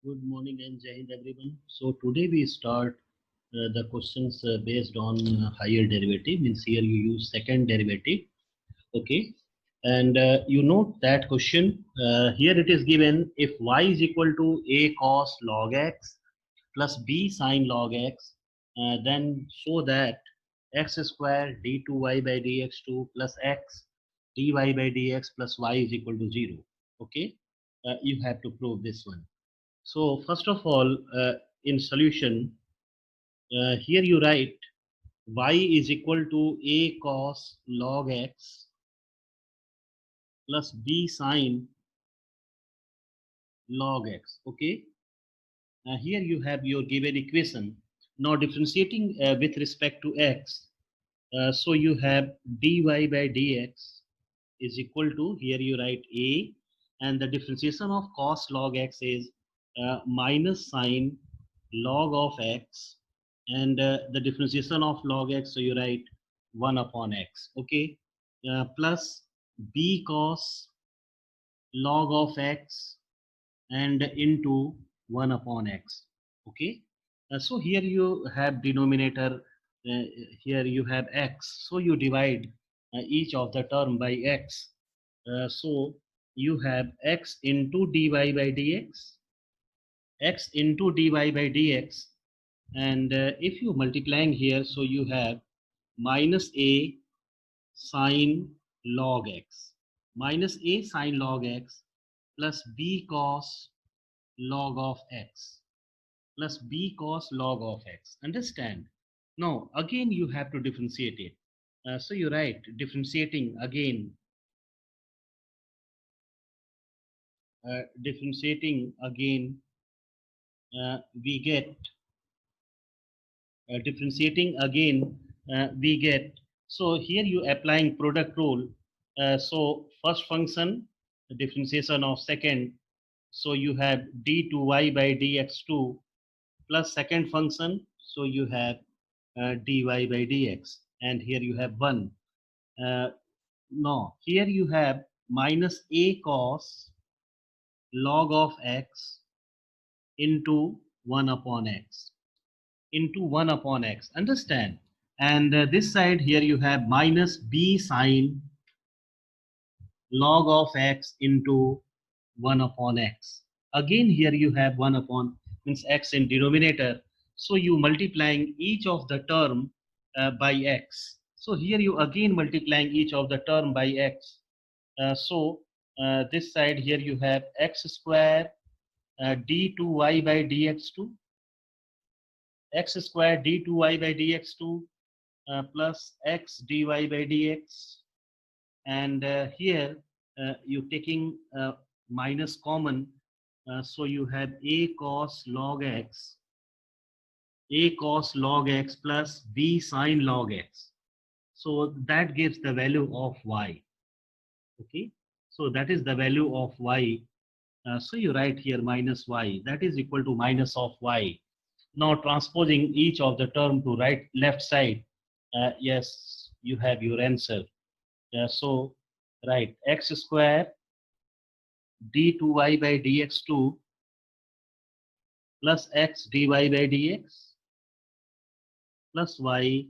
Good morning and Jai Hind everyone. So today we start the questions based on higher derivative. Means here you use second derivative. Okay, and you note that question. Here it is given if y is equal to a cos log x plus b sin log x, then show that x square d2y by dx2 plus x dy by dx plus y is equal to 0. Okay, you have to prove this one. So first of all, in solution, here you write y is equal to a cos log x plus b sin log x. Okay. Here you have your given equation. Now differentiating with respect to x, so you have dy by dx is equal to, here you write a, and the differentiation of cos log x is minus sine log of x, and the differentiation of log x, so you write 1 upon x. Okay, plus b cos log of x and into 1 upon x. Okay, so here you have denominator, here you have x, so you divide each of the term by x. So you have x into dy by dx, x into dy by dx, and if you multiplying here, so you have minus a sine log x, minus a sine log x plus b cos log of x, plus b cos log of x. Understand? Now again you have to differentiate it. So you write differentiating again, we get differentiating again, we get, so here you applying product rule. So first function, the differentiation of second, so you have d2y by dx2 plus second function, so you have dy by dx, and here you have 1. uh, no, here you have minus a cos log of x into 1 upon x, into 1 upon x. Understand? And this side here you have minus b sine log of x into 1 upon x. Again here you have 1 upon, means x in denominator. So you multiplying each of the term by x. So here you again multiplying each of the term by x. So this side here you have x square d2y by dx2, x square d2y by dx2 plus x dy by dx, and here you taking minus common, so you have a cos log x, a cos log x plus b sin log x, so that gives the value of y. Okay, so that is the value of y. So you write here minus y, that is equal to minus of y. Now transposing each of the term to right left side, yes, you have your answer. So right, x square d2y by dx2 plus x dy by dx plus y,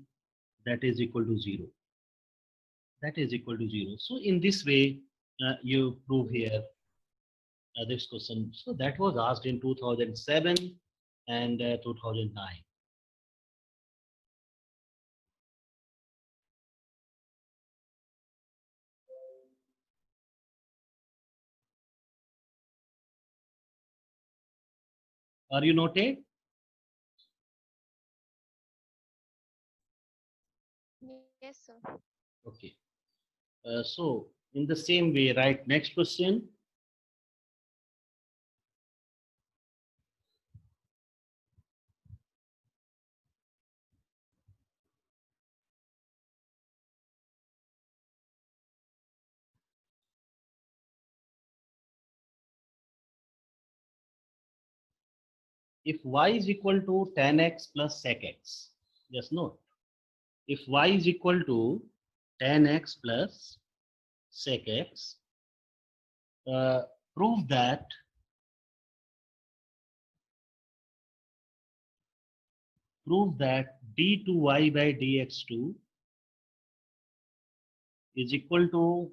that is equal to 0. That is equal to 0. So in this way, you prove here this question. So that was asked in 2007 and 2009. Are you noted? Yes, sir. Okay. So in the same way, right, next question. If y is equal to tan x plus sec x, just note, if y is equal to tan x plus sec x, uh, prove that prove that d2y by dx2 is equal to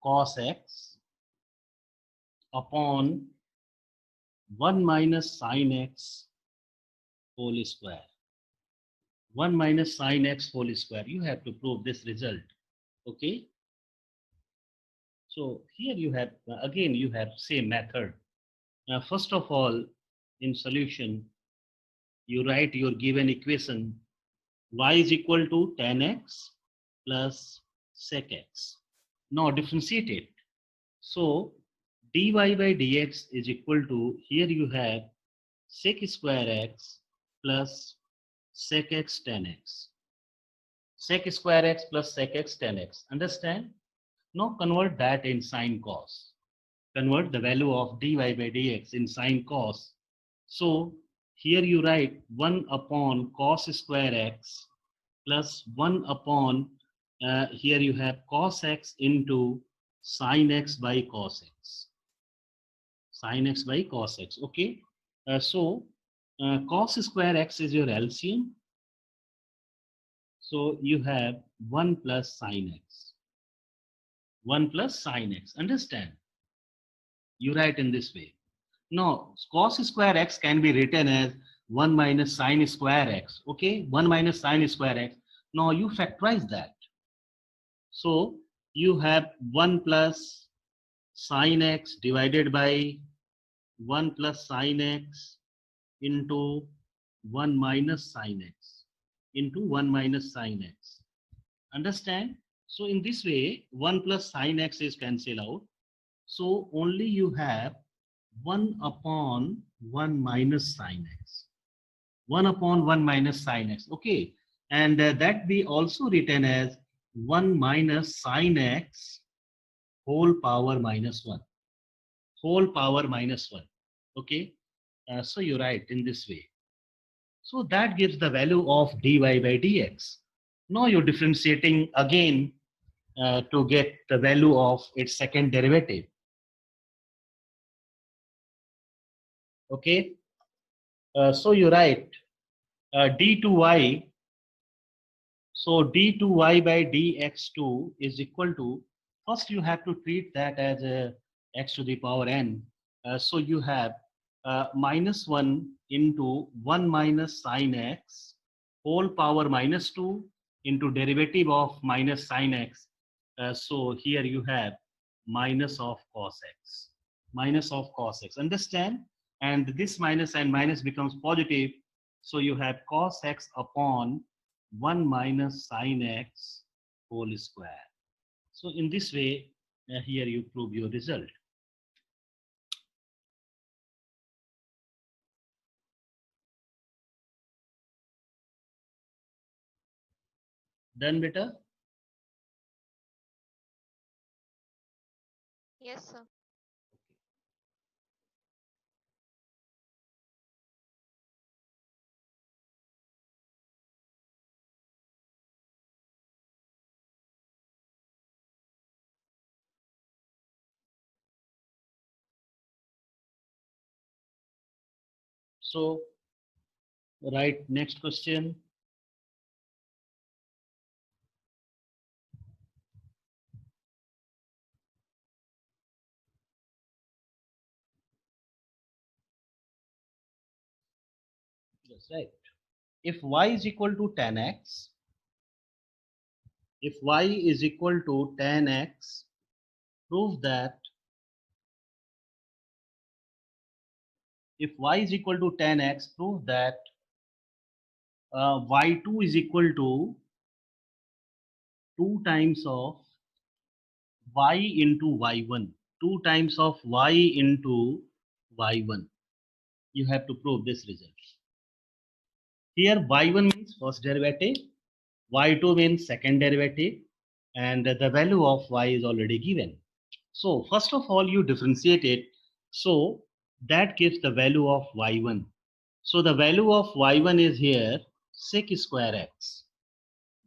cos x upon 1 minus sin x whole square. 1 minus sin x whole square. You have to prove this result. Okay. So here you have, again, you have same method. Now, first of all, in solution, you write your given equation y is equal to tan x plus sec x. Now differentiate it. So dy by dx is equal to, here you have sec square x plus sec x tan x. Sec square x plus sec x tan x. Understand? Now convert that in sine cos. Convert the value of dy by dx in sine cos. So here you write 1 upon cos square x plus 1 upon, here you have cos x into sin x by cos x. Sin x by cos x. Okay. Cos square x is your LCM. So you have 1 plus sin x. 1 plus sin x. Understand? You write in this way. Now, cos square x can be written as 1 minus sin square x. Okay, 1 minus sin square x. Now you factorize that. So you have 1 plus sin x divided by 1 plus sin x into 1 minus sin x into 1 minus sin x. Understand? So in this way, 1 plus sin x is cancelled out. So only you have 1 upon 1 minus sin x. 1 upon 1 minus sin x. Okay. And that be also written as 1 minus sin x whole power minus 1. Whole power minus 1. Okay. So you write in this way. So that gives the value of dy by dx. Now you're differentiating again to get the value of its second derivative. Okay. So you write d2y. So d2y by dx2 is equal to, first you have to treat that as x to the power n. So you have minus 1 into 1 minus sin x whole power minus 2 into derivative of minus sin x. So here you have minus of cos x. Minus of cos x. Understand? And this minus and minus becomes positive. So you have cos x upon 1 minus sin x whole square. So in this way, here you prove your result. Done, beta? Yes, sir. So, right, next question. Yes, right. If y is equal to tan x, if y is equal to tan x, prove that if y is equal to tan x, prove that y2 is equal to 2 times of y into y1. 2 times of y into y1. You have to prove this result. Here y1 means first derivative, y2 means second derivative, and the value of y is already given. So first of all, you differentiate it. So that gives the value of y1. So the value of y1 is here sec square x.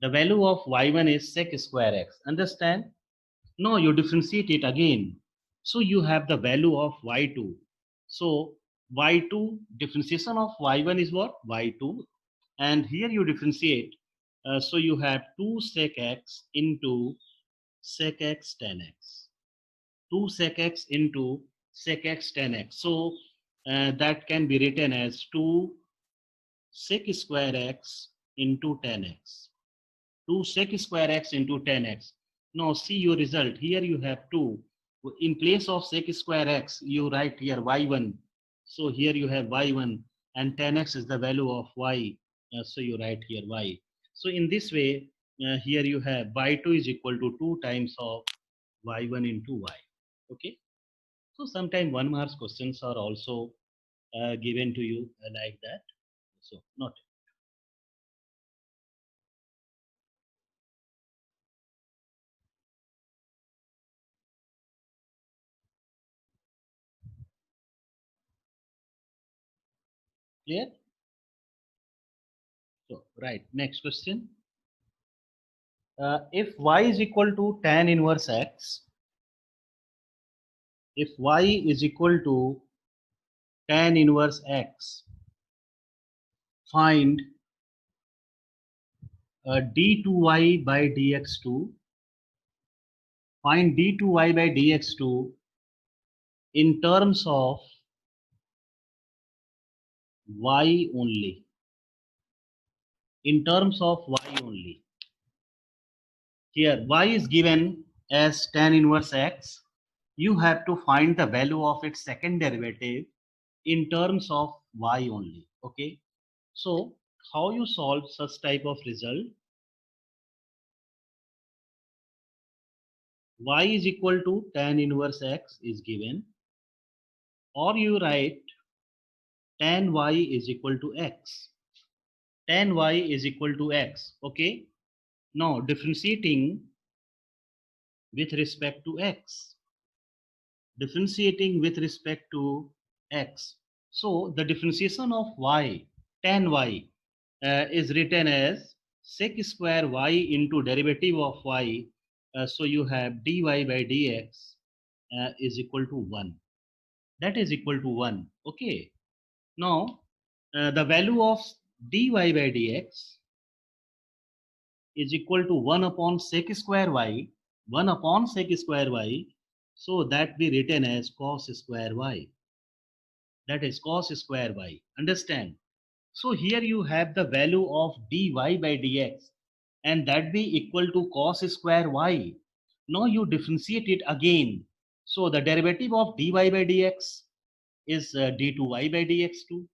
The value of y1 is sec square x. Understand? No, you differentiate it again. So you have the value of y2. So y2, differentiation of y1 is what? y2. and here you differentiate. So you have 2 sec x into sec x tan x. 2 sec x into sec x tan x. So that can be written as 2 sec square x into tan x. 2 sec square x into tan x. Now see your result. Here you have 2. In place of sec square x, you write here y1. So here you have y1 and tan x is the value of y. So you write here y. So in this way, here you have y2 is equal to 2 times of y1 into y. Okay. So sometimes 1 marks questions are also given to you like that. So not clear. So right, next question. If y is equal to tan inverse x, if y is equal to tan inverse x, find d2y by dx2, find d2y by dx2 in terms of y only, in terms of y only. Here y is given as tan inverse x. You have to find the value of its second derivative in terms of y only. Okay. So how you solve such type of result? Y is equal to tan inverse x is given, or you write tan y is equal to x. Tan y is equal to x. Okay. Now differentiating with respect to x. Differentiating with respect to x. So the differentiation of y, tan y, is written as sec square y into derivative of y. So you have dy by dx is equal to 1. That is equal to 1. Okay. Now the value of dy by dx is equal to 1 upon sec square y, 1 upon sec square y. So that be written as cos square y. That is cos square y. Understand? So here you have the value of dy by dx and that be equal to cos square y. Now you differentiate it again. So the derivative of dy by dx is d2y by dx2.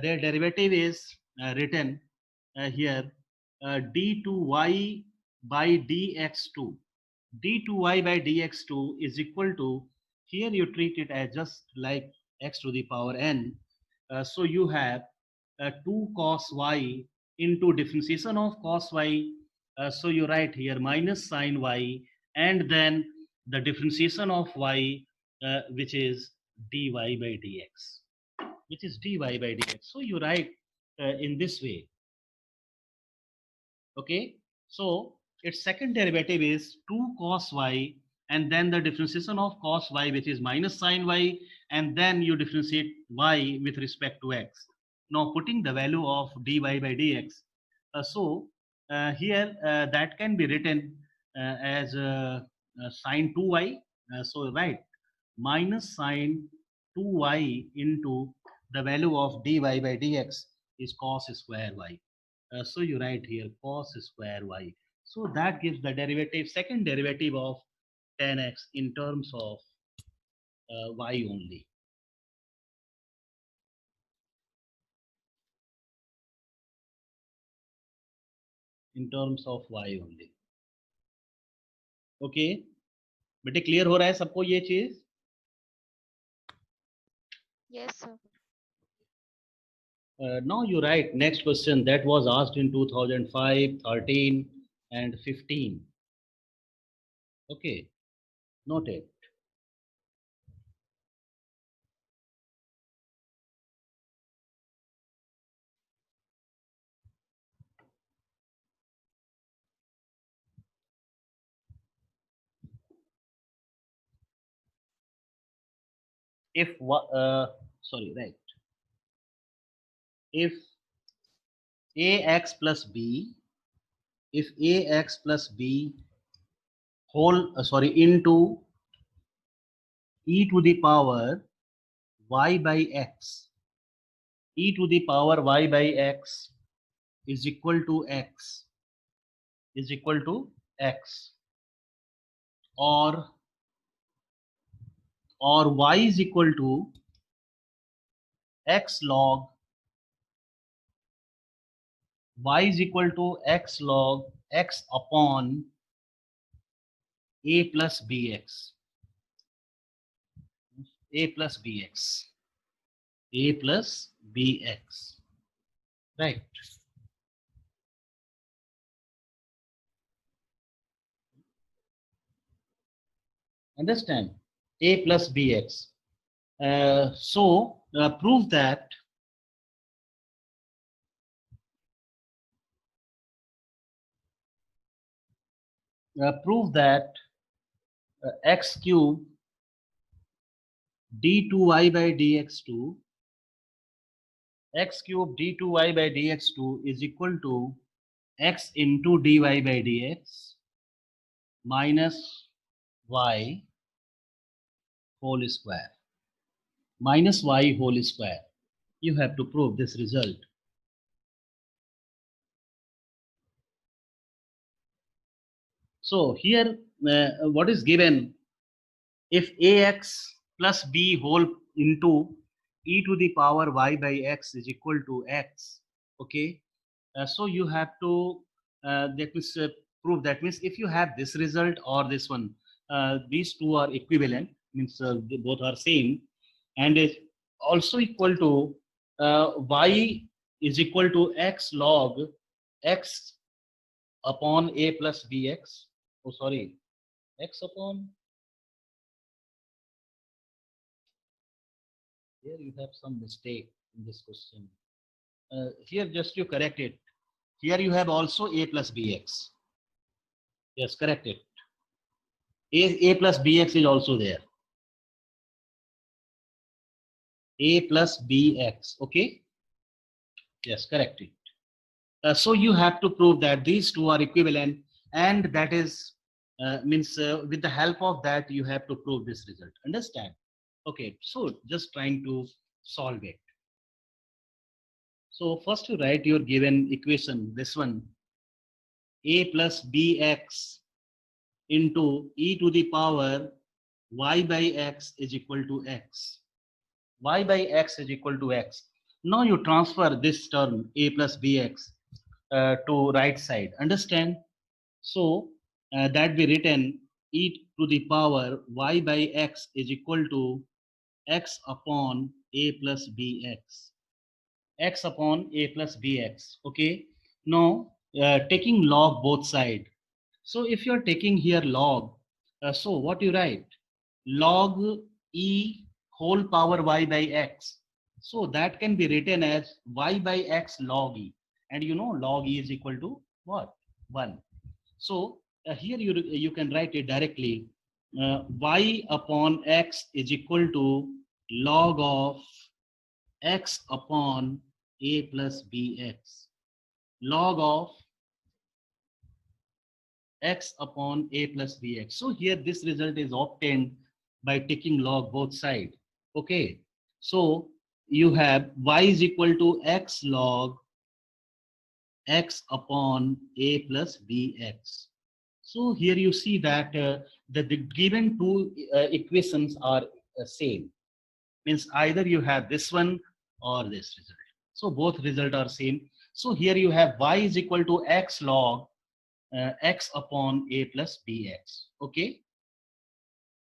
Their derivative is written here d2y by dx2. d2y by dx2 is equal to, here you treat it as just like x to the power n. So you have 2 cos y into differentiation of cos y. So you write here minus sine y and then the differentiation of y, which is dy by dx, which is dy by dx. So you write in this way. Okay. So its second derivative is 2 cos y and then the differentiation of cos y, which is minus sine y, and then you differentiate y with respect to x. Now putting the value of dy by dx. Here that can be written as sine 2y. So right, minus sine 2y into the value of dy by dx is cos square y. So you write here cos square y. So that gives the derivative, second derivative of tan x in terms of y only. In terms of y only. Okay. बेटे clear हो रहा है सबको ये चीज? Yes, sir. Now you write next question that was asked in 2005, 13 and 15. Okay. Note it. If sorry, right, if ax plus b, if ax plus b whole into e to the power y by x, e to the power y by x is equal to x, is equal to x, or y is equal to x log, y is equal to x log x upon a plus bx, a plus bx, a plus bx, right? Understand? A plus bx. Prove that x cube d2y by dx2, x cube d2y by dx2 is equal to x into dy by dx minus y whole square, minus y whole square. You have to prove this result. So here, what is given? If ax plus b whole into e to the power y by x is equal to x, okay, so you have to that means prove, that means if you have this result or this one, these two are equivalent, means they both are same, and is also equal to y is equal to x log x upon a plus bx. Oh, sorry, x upon, here you have some mistake in this question. Here just you correct it. Here you have also a plus bx. Yes, correct it. A plus bx is also there. A plus bx. Okay. Yes, correct it. So you have to prove that these two are equivalent, and that is means with the help of that you have to prove this result. Understand? Okay. So just trying to solve it. So first you write your given equation. This one, a plus bx into e to the power y by x is equal to x. Y by x is equal to x. Now you transfer this term a plus bx to right side. Understand? So that be written e to the power y by x is equal to x upon a plus bx. X upon a plus bx. Okay. Now taking log both side. So if you are taking here log, so what you write? Log e whole power y by x. So that can be written as y by x log e. And you know log e is equal to what? 1. So here you can write it directly. Y upon x is equal to log of x upon a plus bx. Log of x upon a plus bx. So here this result is obtained by taking log both sides. Okay. So you have y is equal to x log x upon a plus bx. So here you see that the given two equations are same. Means either you have this one or this result. So both result are same. So here you have y is equal to x log x upon a plus bx. Okay.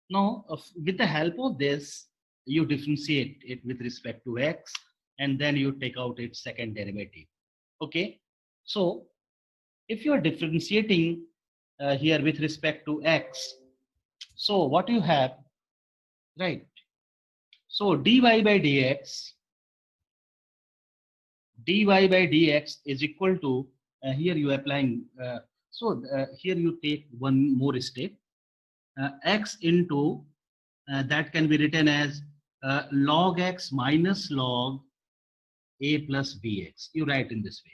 Now, with the help of this, you differentiate it with respect to x, and then you take out its second derivative. Okay. So, if you are differentiating here with respect to x, so what you have, right? So, dy by dx, dy by dx is equal to, here you are applying, here you take one more step, x into, that can be written as log x minus log a plus bx. You write in this way.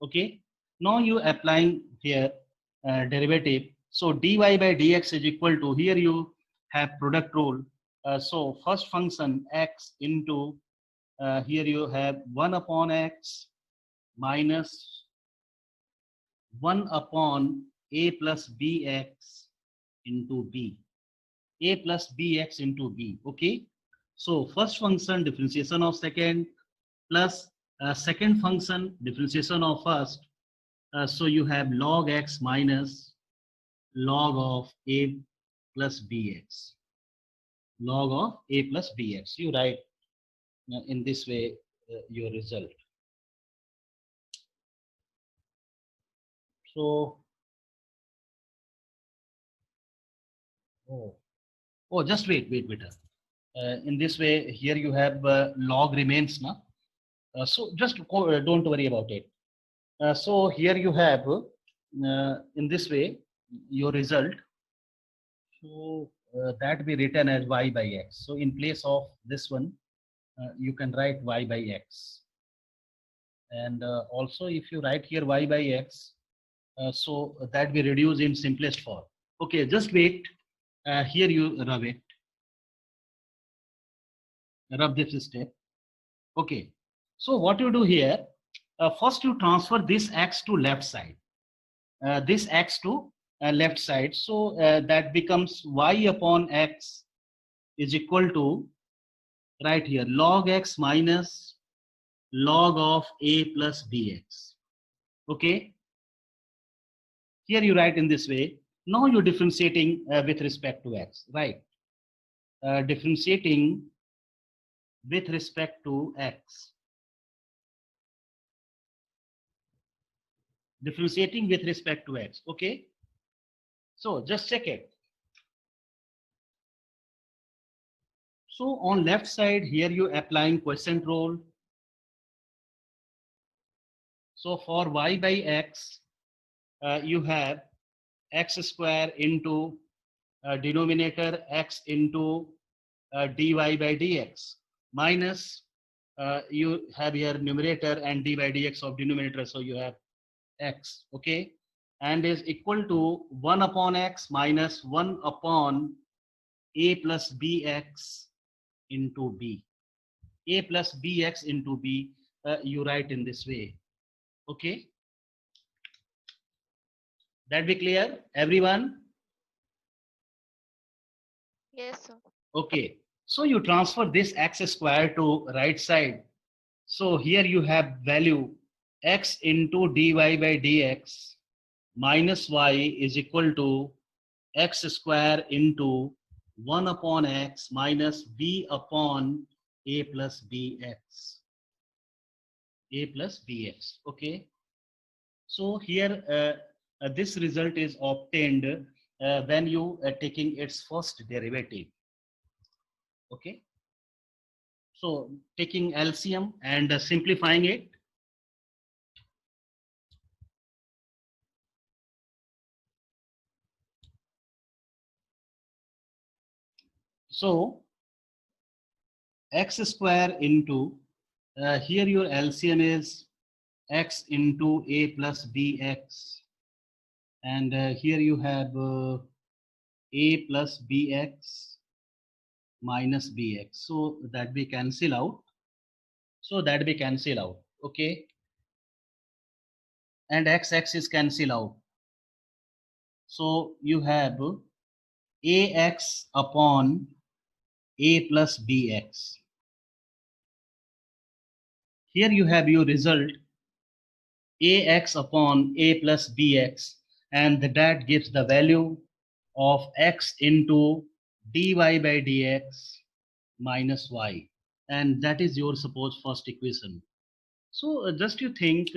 Okay. Now you applying here derivative. So dy by dx is equal to, here you have product rule. So first function x into, here you have 1 upon x minus 1 upon a plus bx into b. A plus bx into b. Okay. So first function differentiation of second plus second function differentiation of first. So you have log x minus log of a plus bx. Log of a plus bx. You write in this way your result. So, just wait. In this way, here you have log remains now. So just don't worry about it. So here you have in this way your result. So that be written as y by x. So in place of this one, you can write y by x. And also if you write here y by x, so that we reduce in simplest form. Okay, just wait. Here you rub it. Rub this step. Okay. So what you do here, first you transfer this x to left side. This x to left side. So that becomes y upon x is equal to, right here, log x minus log of a plus bx. Okay. Here you write in this way. Now you're differentiating with respect to x, right? Differentiating with respect to x. Differentiating with respect to x. Okay. So just check it. So on left side here you applying quotient rule. So for y by x, you have x square into denominator x into dy by dx minus you have here numerator and d by dx of denominator, so you have x. Okay, and is equal to 1 upon x minus 1 upon a plus bx into b. A plus bx into b, you write in this way. Okay, that be clear, everyone? Yes, sir. Okay, so you transfer this x square to right side. So here you have value x into dy by dx minus y is equal to x square into 1 upon x minus b upon a plus bx. A plus bx. Okay. So here this result is obtained when you are taking its first derivative. Okay. So taking LCM and simplifying it. So x square into, here your LCM is x into a plus bx, and here you have a plus bx minus bx. So that we cancel out. Okay, and x is cancel out. So you have ax upon a plus bx. Here you have your result ax upon a plus bx, and that gives the value of x into dy by dx minus y, and that is your suppose first equation. So just you think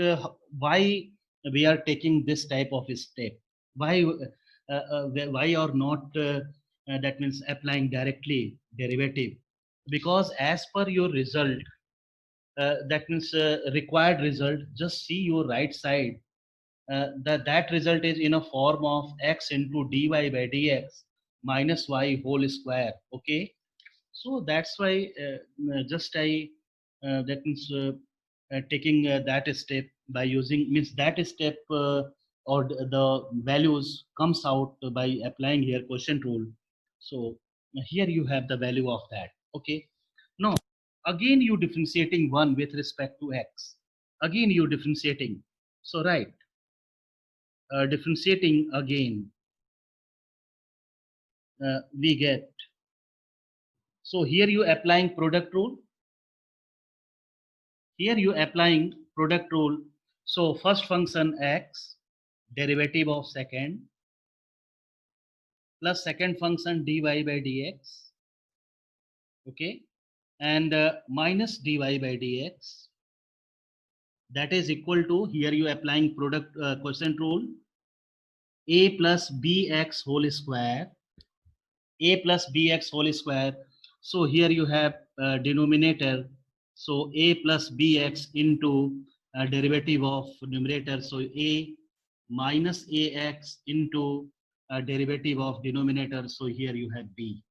why we are taking this type of step, why or not that means applying directly derivative, because as per your result, that means required result, just see your right side, that result is in a form of x into dy by dx minus y whole square. Okay, so that's why just I that means taking that step by using, means that step or the values comes out by applying here quotient rule. So here you have the value of that. Okay. Now again you differentiating 1 with respect to x. Again you differentiating. So right, differentiating again, we get. So here you applying product rule. Here you applying product rule. So first function x, derivative of second, plus second function dy by dx. Okay, and minus dy by dx. That is equal to, here you applying product quotient rule, a plus bx whole square, a plus bx whole square. So here you have denominator, so a plus bx into derivative of numerator, so a minus ax into derivative of denominator, so here you have b.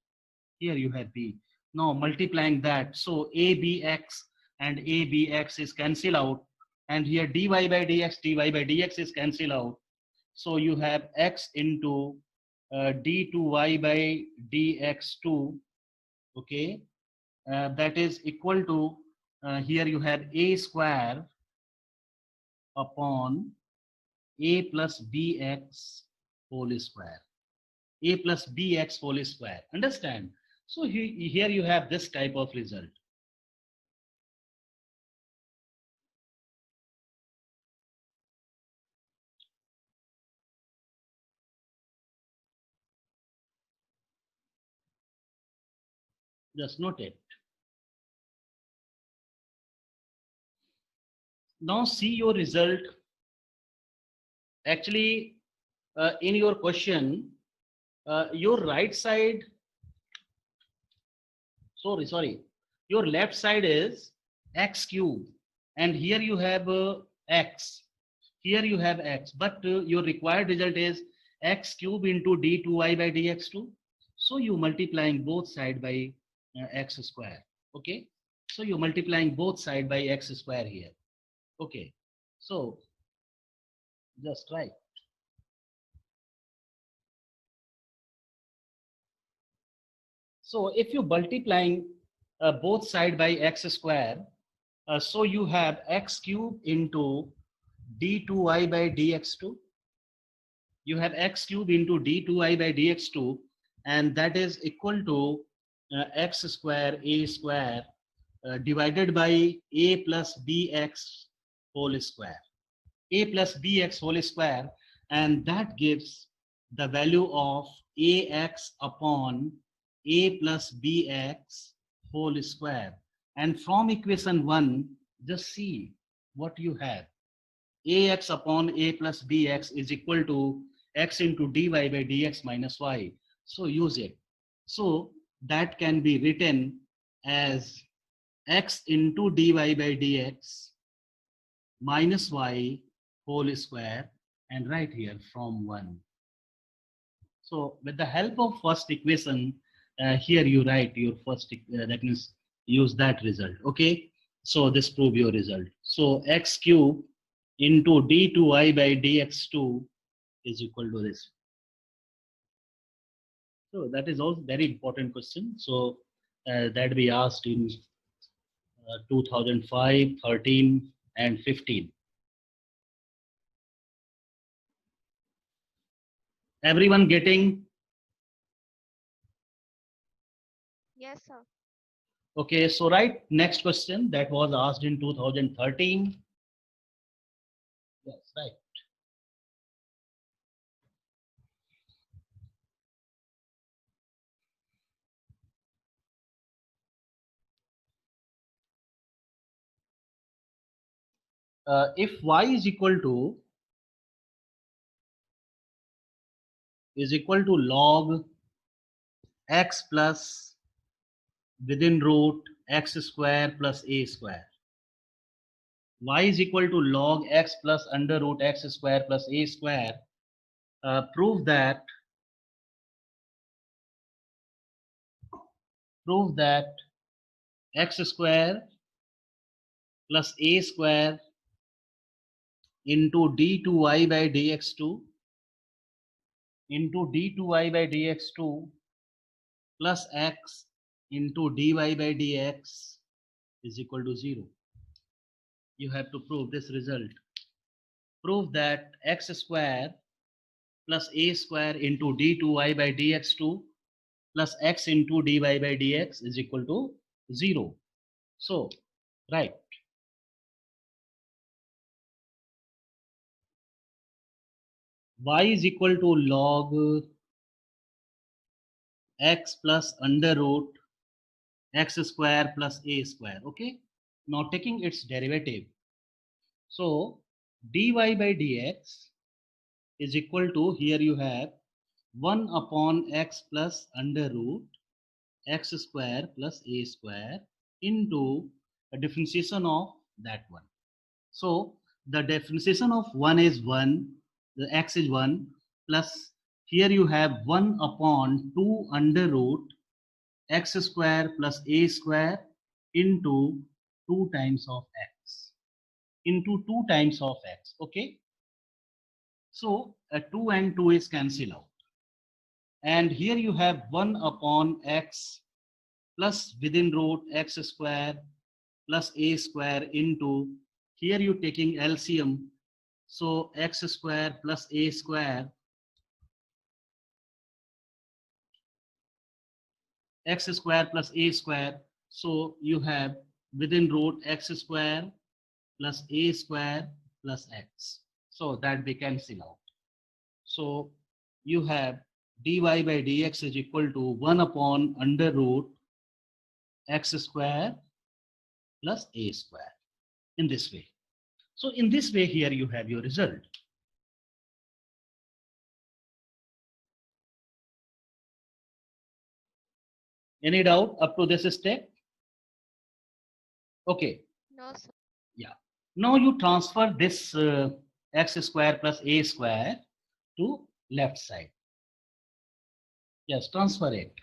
Here you have b. Now multiplying that, so a bx and a bx is cancel out, and here dy by dx is cancel out. So you have x into d2y by dx2. Okay, that is equal to, here you have a square upon a plus bx whole square. A plus bx whole square. Understand? So here you have this type of result. Just note it. Now see your result. Actually, in your question, your right side, sorry, your left side is x cube, and here you have x. Here you have x, but your required result is x cube into d2y by dx2. So you multiplying both side by x square. Okay, so you multiplying both side by x square here. Okay, so just right. So if you multiplying both side by x square, so you have x cube into d2y by dx2. You have x cube into d2y by dx2, and that is equal to x square a square divided by a plus bx whole square. A plus bx whole square, and that gives the value of ax upon a plus bx whole square. And from equation 1, just see what you have. Ax upon a plus bx is equal to x into dy by dx minus y. So use it. So that can be written as x into dy by dx minus y whole square, and right here from 1. So with the help of first equation, here you write your first, that means use that result. Okay, so this prove your result. So x cube into d2y by dx2 is equal to this. So that is also very important question. So that we asked in 2005, 13 and 15. Everyone getting? Yes, sir. Okay, so right, next question that was asked in 2013. Yes, right. If y is equal to log x plus within root x square plus a square, y is equal to log x plus under root x square plus a square, prove that x square plus a square into d2y by dx2 into d2y by dx2 plus x into dy by dx is equal to 0. You have to prove this result. Prove that x square plus a square into d2y by dx2 plus x into dy by dx is equal to 0. So, right. Y is equal to log x plus under root x square plus a square. Okay. Now taking its derivative. So, dy by dx is equal to, here you have 1 upon x plus under root x square plus a square into a differentiation of that one. So the differentiation of 1 is 1, the x is 1, plus here you have 1 upon 2 under root x square plus a square into 2 times of x. Into 2 times of x, okay? So 2 and 2 is cancelled out. And here you have 1 upon x plus within root x square plus a square into, here you taking LCM, so x square plus a square, x square plus a square, so you have within root x square plus a square plus x, so that we cancel out. So you have dy by dx is equal to 1 upon under root x square plus a square in this way. So in this way, here you have your result. Any doubt up to this step? Okay. No, sir. Yeah. Now you transfer this x square plus a square to left side. Yes, transfer it.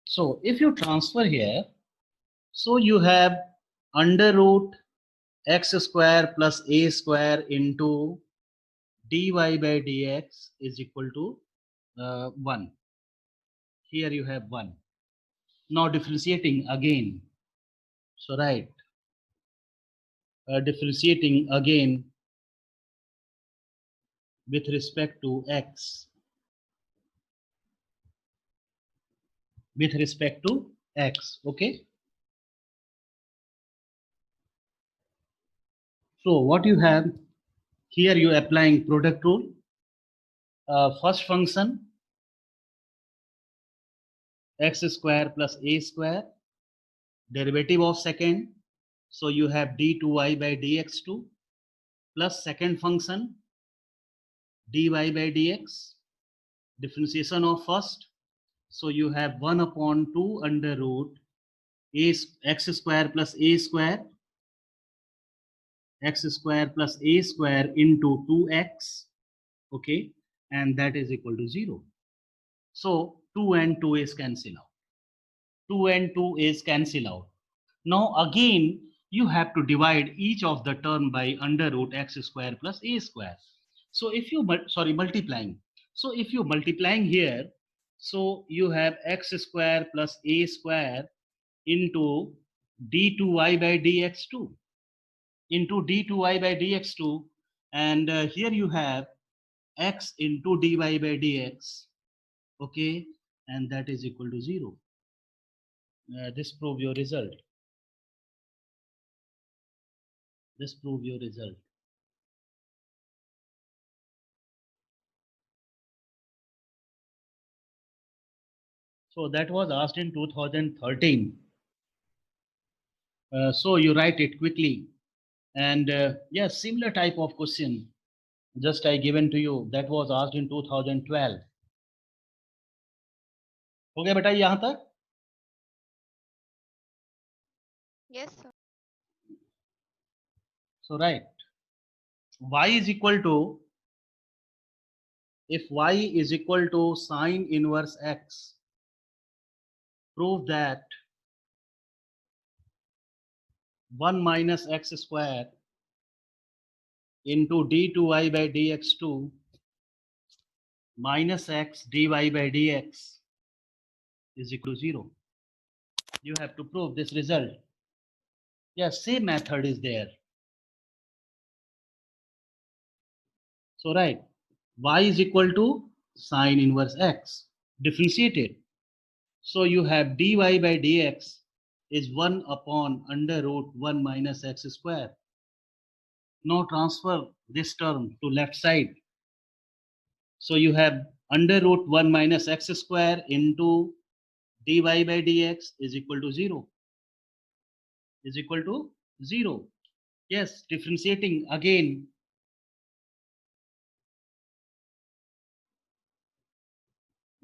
So if you transfer here, so you have under root x square plus a square into dy by dx is equal to 1. Here you have 1. Now differentiating again. So right, differentiating again with respect to x. With respect to x, okay? So what you have here, you applying product rule. First function x square plus a square, derivative of second, so you have d2y by dx2 plus second function dy by dx, differentiation of first, so you have 1 upon 2 under root a x square plus a square, x square plus a square into 2x, okay, and that is equal to 0. So 2 and 2 is cancelled out. 2 and 2 is cancelled out. Now again, you have to divide each of the term by under root x square plus a square. So if you, multiplying. So if you multiplying here, so you have x square plus a square into d2y by dx2 into d2y by dx2, and here you have x into dy by dx, okay, and that is equal to 0. This prove your result. This prove your result. So that was asked in 2013. So you write it quickly, and yes, similar type of question just I given to you, that was asked in 2012. हो गया बेटा यहाँ तक? Yes, sir. So right, y is equal to if y is equal to sine inverse x, prove that 1 minus x square into d2y by dx2 minus x dy by dx is equal to 0. You have to prove this result. Yes, same method is there. So right, y is equal to sine inverse x, differentiated. So you have dy by dx is 1 upon under root 1 minus x square. Now transfer this term to left side. So you have under root 1 minus x square into dy by dx is equal to 0. Is equal to 0. Yes, differentiating again.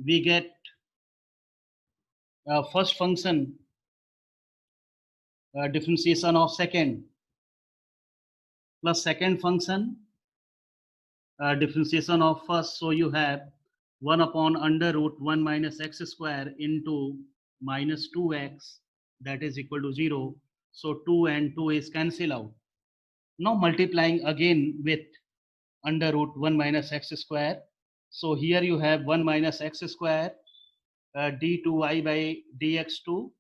We get first function differentiation of second plus second function differentiation of first. So you have 1 upon under root 1 minus x square into minus 2x, that is equal to 0. So 2 and 2 is cancel out. Now multiplying again with under root 1 minus x square. So here you have 1 minus x square d2y by dx2